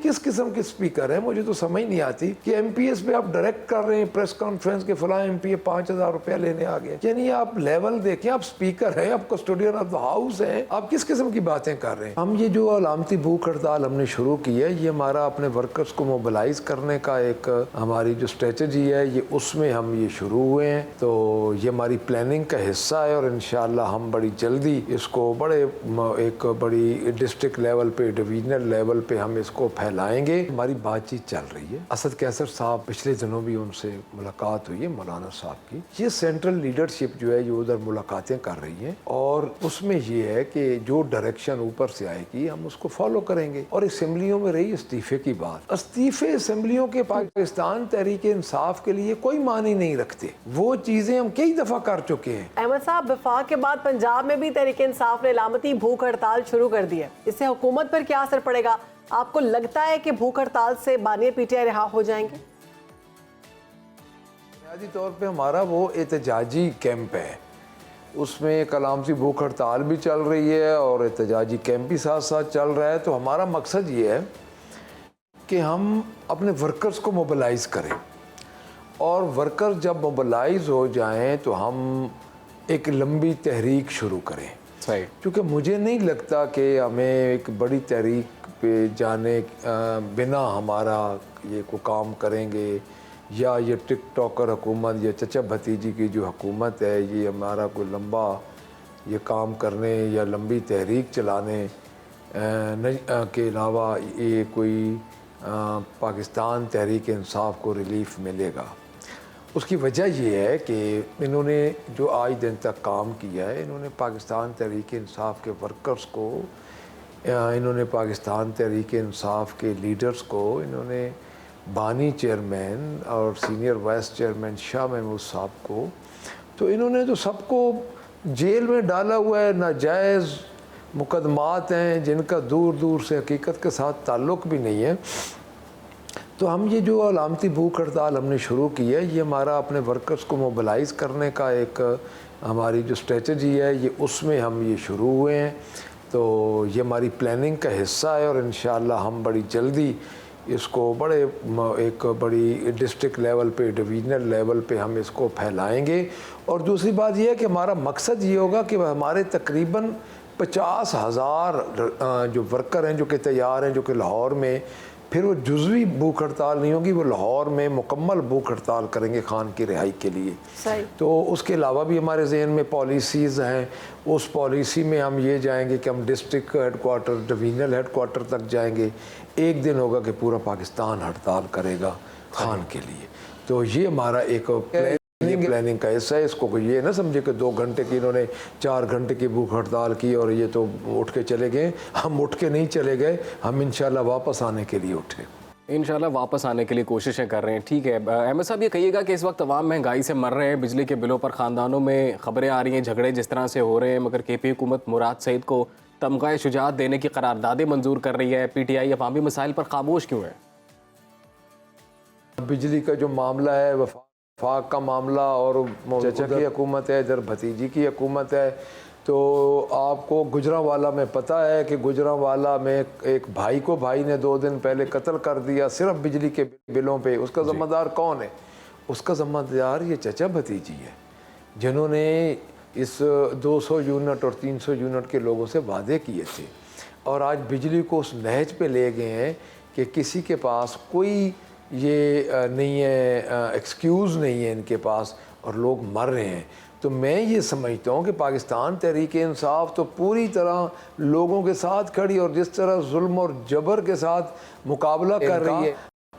किस किस्म के स्पीकर हैं, मुझे तो समझ नहीं आती कि एमपीएस पे आप डायरेक्ट कर रहे हैं प्रेस कॉन्फ्रेंस के फला एमपीए 5,000 रुपया लेने आ गए। यानी आप लेवल देखें, आप स्पीकर हैं, आप कस्टोडियन ऑफ द हाउस हैं, आप किस किस्म की बातें कर रहे हैं। हम ये जो अलामती भूख हड़ताल हमने शुरू की है, ये हमारा अपने वर्कर्स को मोबिलाइज करने का एक हमारी जो स्ट्रेटजी है, ये उसमें हम ये शुरू हुए हैं। तो ये हमारी प्लानिंग का हिस्सा है और इंशाल्लाह हम बड़ी जल्दी इसको एक बड़ी डिस्ट्रिक्ट लेवल पे, डिवीजनल लेवल पे हम इसको फैलाएंगे। हमारी बातचीत चल रही है। असद कैसर साहब, पिछले दिनों भी उनसे मुलाकात हुई है मौलाना साहब की। ये सेंट्रल लीडरशिप जो है ये उधर मुलाकातें कर रही है और उसमें ये है कि जो डायरेक्शन ऊपर से आएगी हम उसको फॉलो करेंगे। और असेंबलियों में रही इस्तीफे की बात, इस्तीफे असेंबलियों के पाकिस्तान तहरीक इंसाफ के लिए कोई मानी नहीं रखते। वो चीजें हम कई दफा कर चुके हैं। अहमद साहब, वफाक के बाद पंजाब में भी तहरीक इंसाफ ने अलामती भूख हड़ताल शुरू कर दी है। इससे हुकूमत पर क्या असर पड़ेगा? आपको लगता है कि भूख हड़ताल से बानी पीटीआई रिहा हो जाएंगे? बुनियादी तौर पे हमारा वो एहतजाजी कैंप है, उसमें एक अलामती भूख हड़ताल भी चल रही है और एहतजाजी कैंप भी साथ साथ चल रहा है। तो हमारा मकसद ये है कि हम अपने वर्कर्स को मोबिलाइज़ करें और वर्कर्स जब मोबिलाइज़ हो जाएं तो हम एक लंबी तहरीक शुरू करें। सही, क्योंकि मुझे नहीं लगता कि हमें एक बड़ी तहरीक पे जाने बिना हमारा ये को काम करेंगे, या ये टिकटॉकर हुकूमत या चचा भतीजी की जो हुकूमत है ये हमारा कोई लंबा ये काम करने या लंबी तहरीक चलाने के अलावा ये कोई पाकिस्तान तहरीक इंसाफ को रिलीफ मिलेगा। उसकी वजह ये है कि इन्होंने जो आज दिन तक काम किया है, इन्होंने पाकिस्तान तहरीक इंसाफ के वर्कर्स को, इन्होंने पाकिस्तान तहरीक इंसाफ के लीडर्स को, इन्होंने बानी चेयरमैन और senior vice chairman Shah Mahmood साहब को, तो इन्होंने तो सबको जेल में डाला हुआ है। नाजायज़ मुकदमात हैं जिनका दूर दूर से हकीकत के साथ ताल्लुक़ भी नहीं है। तो हम ये जो अलामती भूख हड़ताल हमने शुरू की है, ये हमारा अपने वर्कर्स को मोबिलाइज़ करने का एक हमारी जो स्ट्रेटजी है, ये उसमें हम ये शुरू हुए हैं। तो ये हमारी प्लानिंग का हिस्सा है और इंशाल्लाह हम बड़ी जल्दी इसको एक बड़ी डिस्ट्रिक्ट लेवल पे, डिवीजनल लेवल पे हम इसको फैलाएंगे। और दूसरी बात यह है कि हमारा मकसद ये होगा कि हमारे तकरीबन 50,000 जो वर्कर हैं जो कि तैयार हैं, जो कि लाहौर में, फिर वो जुज़वी भूख हड़ताल नहीं होगी, वो लाहौर में मुकम्मल भूख हड़ताल करेंगे खान की रिहाई के लिए। तो उसके अलावा भी हमारे जहन में पॉलिसीज़ हैं। उस पॉलिसी में हम ये जाएंगे कि हम डिस्ट्रिक्ट हेडकोार्टर, डिवीजनल हेडकोार्टर तक जाएंगे। एक दिन होगा कि पूरा पाकिस्तान हड़ताल करेगा खान के लिए। तो ये हमारा एक प्लानिंग का हिस्सा है। इसको ये ना समझे कि 2 घंटे की इन्होंने 4 घंटे की भूख हड़ताल की और ये तो उठ के चले गए। हम उठ के नहीं चले गए, हम इंशाल्लाह वापस आने के लिए उठे। इंशाल्लाह वापस आने के लिए कोशिशें कर रहे हैं। ठीक है अहमद साहब, ये कहिएगा कि इस वक्त तमाम महंगाई से मर रहे हैं, बिजली के बिलों पर ख़ानदानों में ख़बरें आ रही हैं झगड़े जिस तरह से हो रहे हैं, मगर केपी हुकूमत मुराद सईद को तमगा शुजात देने की करारदादें मंजूर कर रही है। पीटीआई अवामी मसाइल पर खामोश क्यों है? बिजली का जो मामला है, वफाक का मामला, और चचा की हुकूमत है, इधर भतीजी की हुकूमत है। तो आपको गुजरांवाला में पता है कि गुजरांवाला में एक भाई को भाई ने 2 दिन पहले कत्ल कर दिया सिर्फ बिजली के बिलों पे। उसका ज़िम्मेदार कौन है? उसका ज़िम्मेदार ये चचा भतीजी है, जिन्होंने इस 200 यूनिट और 300 यूनिट के लोगों से वादे किए थे और आज बिजली को उस नहज पे ले गए हैं कि किसी के पास कोई ये नहीं है, एक्सक्यूज़ नहीं है इनके पास, और लोग मर रहे हैं। तो मैं ये समझता हूँ कि पाकिस्तान तहरीक इंसाफ तो पूरी तरह लोगों के साथ खड़ी, और जिस तरह जुल्म और जबर के साथ मुकाबला कर रही है,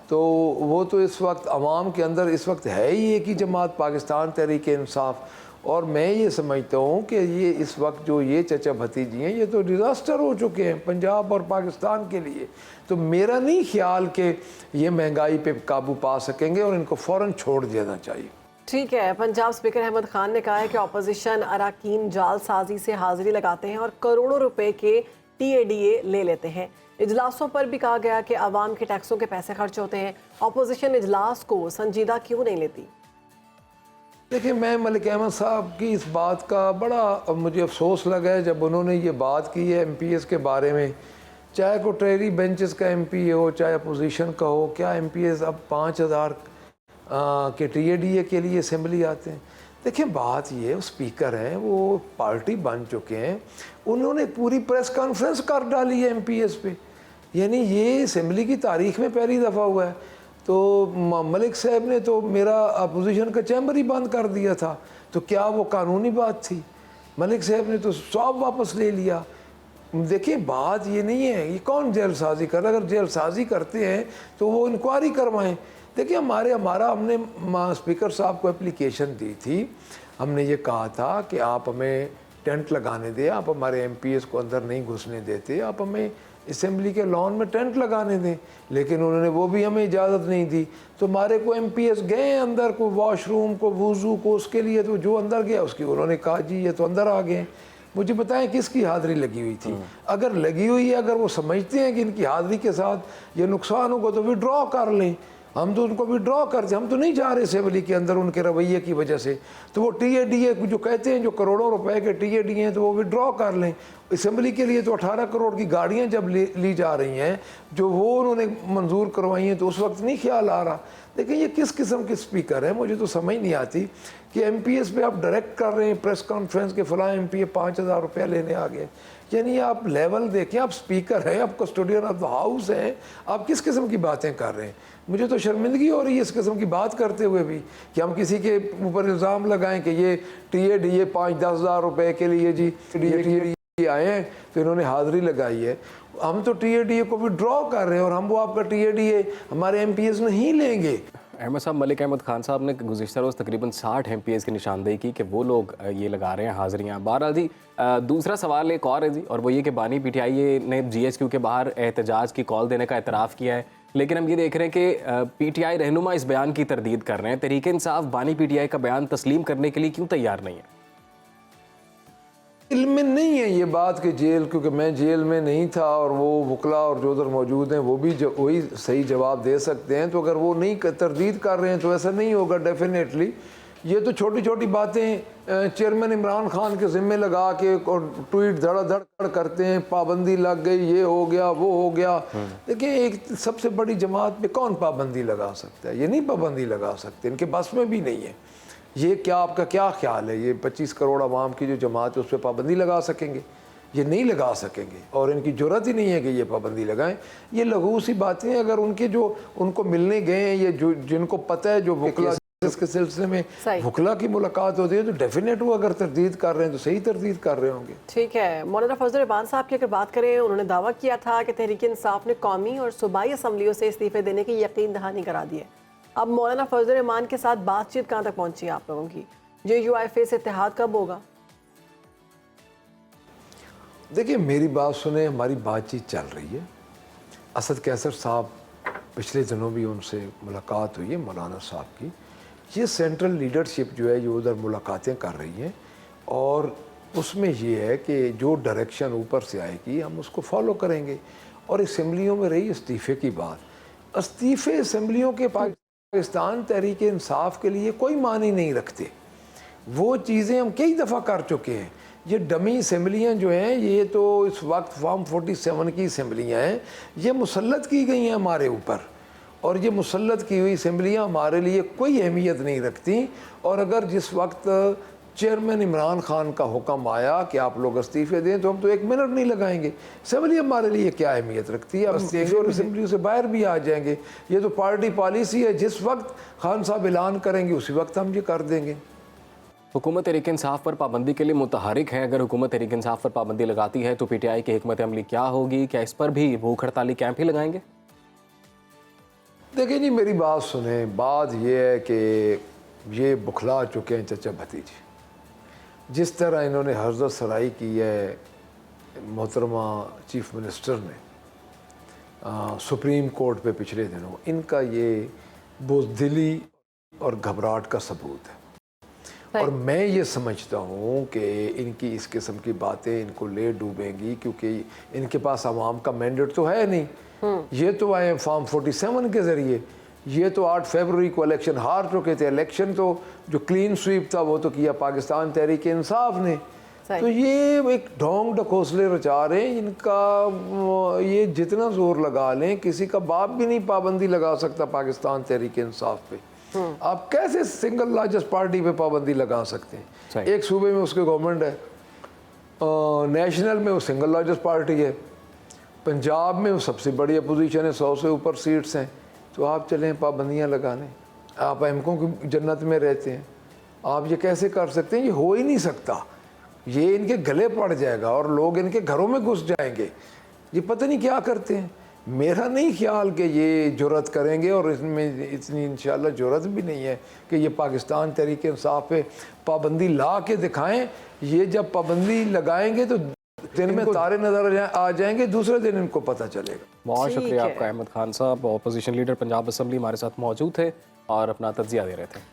तो वो तो इस वक्त अवाम के अंदर इस वक्त है ही एक ही जमात, पाकिस्तान तहरीक इंसाफ। और मैं ये समझता हूँ कि ये इस वक्त जो ये चचा भतीजी हैं, ये तो डिज़ास्टर हो चुके हैं पंजाब और पाकिस्तान के लिए। तो मेरा नहीं ख्याल कि ये महंगाई पे काबू पा सकेंगे और इनको फ़ौरन छोड़ देना चाहिए। ठीक है, पंजाब स्पीकर अहमद खान ने कहा है कि अपोजिशन अरकान जालसाजी से हाजिरी लगाते हैं और करोड़ों रुपए के TADA ले लेते हैं। इजलासों पर भी कहा गया कि आवाम के टैक्सों के पैसे खर्च होते हैं। अपोजिशन इजलास को संजीदा क्यों नहीं लेती? देखिए, मैं मलिक अहमद साहब की इस बात का बड़ा मुझे अफसोस लगा है जब उन्होंने ये बात की है MPS के बारे में। चाहे कोटरी बेंचेस का एमपी हो, चाहे अपोजिशन का हो, क्या एमपीएस अब 5000 के टीएडीए के लिए असेंबली आते हैं? देखिए बात ये, स्पीकर हैं वो पार्टी बन चुके हैं, उन्होंने पूरी प्रेस कॉन्फ्रेंस कर डाली है एमपीएस पे, यानी ये असेंबली की तारीख में पहली दफ़ा हुआ है। तो मलिक साहब ने तो मेरा अपोजिशन का चैम्बर ही बंद कर दिया था, तो क्या वो कानूनी बात थी? मलिक साहब ने तो सब वापस ले लिया। देखिए बात ये नहीं है, ये कौन जेलसाजी कर रहा है? अगर जेलसाजी करते हैं तो वो इंक्वायरी करवाएं। देखिए हमने स्पीकर साहब को एप्लीकेशन दी थी, हमने ये कहा था कि आप हमें टेंट लगाने दें, आप हमारे एमपीएस को अंदर नहीं घुसने देते, आप हमें असेंबली के लॉन में टेंट लगाने दें, लेकिन उन्होंने वो भी हमें इजाज़त नहीं दी। तो हमारे को एमपीएस गए अंदर, को वॉशरूम को वज़ू को उसके लिए, तो जो अंदर गया उसकी उन्होंने कहा जी ये तो अंदर आ गए। मुझे बताएं किसकी हाज़िरी लगी हुई थी? अगर लगी हुई है, अगर वो समझते हैं कि इनकी हाज़िरी के साथ ये नुकसान होगा तो विड्रॉ कर लें। हम तो उनको विड्रॉ करते, हम तो नहीं जा रहे असेंबली के अंदर उनके रवैये की वजह से। तो वो टीएडीए जो कहते हैं, जो करोड़ों रुपए के टीएडीए हैं, तो वो विड्रॉ कर लें। असेंबली के लिए तो 18 करोड़ की गाड़ियां जब ली जा रही हैं, जो वो उन्होंने मंजूर करवाई हैं, तो उस वक्त नहीं ख्याल आ रहा। देखिए ये किस किस्म के स्पीकर हैं, मुझे तो समझ नहीं आती कि एमपीएस पे आप डायरेक्ट कर रहे हैं प्रेस कॉन्फ्रेंस के फलां एमपीए 5000 रुपया लेने आ गए। यानी आप लेवल देखें, आप स्पीकर हैं, आप कस्टोडियन ऑफ द हाउस हैं, आप किस किस्म की बातें कर रहे हैं? मुझे तो शर्मिंदगी हो रही है इस किस्म की बात करते हुए भी, कि हम किसी के ऊपर इल्ज़ाम लगाएं कि ये टीएडीए 5-10 हज़ार रुपये के लिए जी टीएडीए आए हैं तो इन्होंने हाज़िरी लगाई है। हम तो टीएडीए को भी ड्रॉ कर रहे हैं और हम वो आपका टीएडीए हमारे एमपीएस नहीं लेंगे। अहमद साहब, मलिक अहमद खान साहब ने गुज़िश्ता रोज़ तकरीबन 60 एमपीएस की निशानदेही की कि वो लोग ये लगा रहे हैं हाज़िरियाँ। बहरहाल जी, दूसरा सवाल एक और है जी, और वो ये कि बानी पीटीआई ने जीएचक्यू के बाहर एहतजाज की कॉल देने का एतराफ़ किया है, लेकिन हम ये देख रहे हैं कि पीटीआई रहनुमा इस बयान की तरदीद कर रहे हैं। तहरीक इंसाफ बानी पीटीआई का बयान तस्लीम करने के लिए क्यों तैयार नहीं है? इल्म में नहीं है ये बात कि जेल, क्योंकि मैं जेल में नहीं था और वो वकला और जो उधर मौजूद हैं वो भी वही सही जवाब दे सकते हैं। तो अगर वो नहीं तरदीद कर रहे हैं तो ऐसा नहीं होगा डेफिनेटली। ये तो छोटी छोटी बातें चेयरमैन इमरान खान के ज़िम्मे लगा के और ट्वीट धड़ाधड़ करते हैं, पाबंदी लग गई, ये हो गया वो हो गया। देखिए एक सबसे बड़ी जमात पे कौन पाबंदी लगा सकता है? ये नहीं पाबंदी लगा सकते, इनके बस में भी नहीं है। ये क्या आपका क्या ख्याल है, ये 25 करोड़ आवाम की जो जमात है उस पर पाबंदी लगा सकेंगे? ये नहीं लगा सकेंगे और इनकी ज़रूरत ही नहीं है कि ये पाबंदी लगाएं। ये लघु सी बातें हैं। अगर उनके जो उनको मिलने गए हैं, ये जो जिनको पता है, जो वकला इसके सिलसिले में वकला की मुलाकात होती है, तो डेफिनेट वो अगर तरदीद कर रहे हैं तो सही तरदीद कर रहे होंगे। ठीक है। मौलाना फजल रहमान साहब की अगर बात करें, उन्होंने दावा किया था कि तहरीक इंसाफ ने कौमी और सूबाई असम्बलियों से इस्तीफे देने की यकीन दहानी करा दी है। अब मौलाना फजल रहमान के साथ बातचीत कहाँ तक पहुंची है आप लोगों की? JUIF से इत्तेहाद कब होगा? देखिए मेरी बात सुने, हमारी बातचीत चल रही है। असद कैसर साहब, पिछले दिनों भी उनसे मुलाकात हुई है मौलाना साहब की। ये सेंट्रल लीडरशिप जो है ये उधर मुलाकातें कर रही है और उसमें ये है कि जो डायरेक्शन ऊपर से आएगी हम उसको फॉलो करेंगे। और असम्बलियों में रही इस्तीफ़े की बात, इस्तीफ़े असम्बलियों के पाकिस्तान तहरीक इंसाफ के लिए कोई मानी नहीं रखते। वो चीज़ें हम कई दफ़ा कर चुके हैं। ये डमी असम्बलियाँ जो हैं, ये तो इस वक्त फॉर्म 47 की असम्बलियाँ हैं, ये मुसल्लत की गई हैं हमारे ऊपर, और ये मुसल्लत की हुई असम्बलियाँ हमारे लिए कोई अहमियत नहीं रखती। और अगर जिस वक्त चेयरमैन इमरान खान का हुक्म आया कि आप लोग इस्तीफ़े दें, तो हम तो 1 मिनट नहीं लगाएंगे। असम्बली हमारे लिए क्या अहमियत रखती है? हम असम्बली से बाहर भी आ जाएंगे। ये तो पार्टी पॉलिसी है, जिस वक्त खान साहब ऐलान करेंगे उसी वक्त हम ये कर देंगे। हुकूमत तहरीक इंसाफ पर पाबंदी के लिए मुतहरिक है। अगर हुकूमत तहरीक इंसाफ पर पाबंदी लगाती है तो पीटीआई की हिकमत अमली क्या होगी? क्या इस पर भी भूख हड़ताली कैंप ही लगाएंगे? देखिए जी, मेरी बात सुने। बात यह है कि ये बुखला चुके हैं चचा भतीजे। जिस तरह इन्होंने हर्जत सराई की है मोहतरमा चीफ मिनिस्टर ने सुप्रीम कोर्ट पे पिछले दिनों, इनका ये बुज़दिली और घबराहट का सबूत है। और मैं ये समझता हूँ कि इनकी इस किस्म की बातें इनको ले डूबेंगी, क्योंकि इनके पास आवाम का मैंडेट तो है नहीं। ये तो आए फॉर्म 47 के ज़रिए। ये तो 8 फरवरी को इलेक्शन हार चुके थे। इलेक्शन तो जो क्लीन स्वीप था वो तो किया पाकिस्तान तहरीक इंसाफ ने। सही। तो ये एक ढोंग ढकोसले रचा रहे हैं, इनका ये जितना जोर लगा लें, किसी का बाप भी नहीं पाबंदी लगा सकता पाकिस्तान तहरीक इंसाफ पे। आप कैसे सिंगल लार्जेस्ट पार्टी पे पाबंदी लगा सकते हैं? सही। एक सूबे में उसके गवर्नमेंट है, नेशनल में वो सिंगल लार्जेस्ट पार्टी है, पंजाब में वो सबसे बड़ी अपोजिशन है, 100 से ऊपर सीट्स हैं, तो आप चलें पाबंदियाँ लगाने। आप एमकों की जन्नत में रहते हैं, आप ये कैसे कर सकते हैं? ये हो ही नहीं सकता, ये इनके गले पड़ जाएगा और लोग इनके घरों में घुस जाएंगे। ये पता नहीं क्या करते हैं। मेरा नहीं ख्याल कि ये जुर्रत करेंगे, और इसमें इतनी इंशाल्लाह जुर्रत भी नहीं है कि ये पाकिस्तान तहरीक इंसाफ पे पाबंदी ला के दिखाएं। ये जब पाबंदी लगाएंगे तो दिन में तारे नजर आ जाएंगे, दूसरे दिन इनको पता चलेगा। बहुत ठीक शुक्रिया है। आपका अहमद खान साहब, अपोजिशन लीडर पंजाब असम्बली हमारे साथ मौजूद थे और अपना तज्जिया दे रहे थे।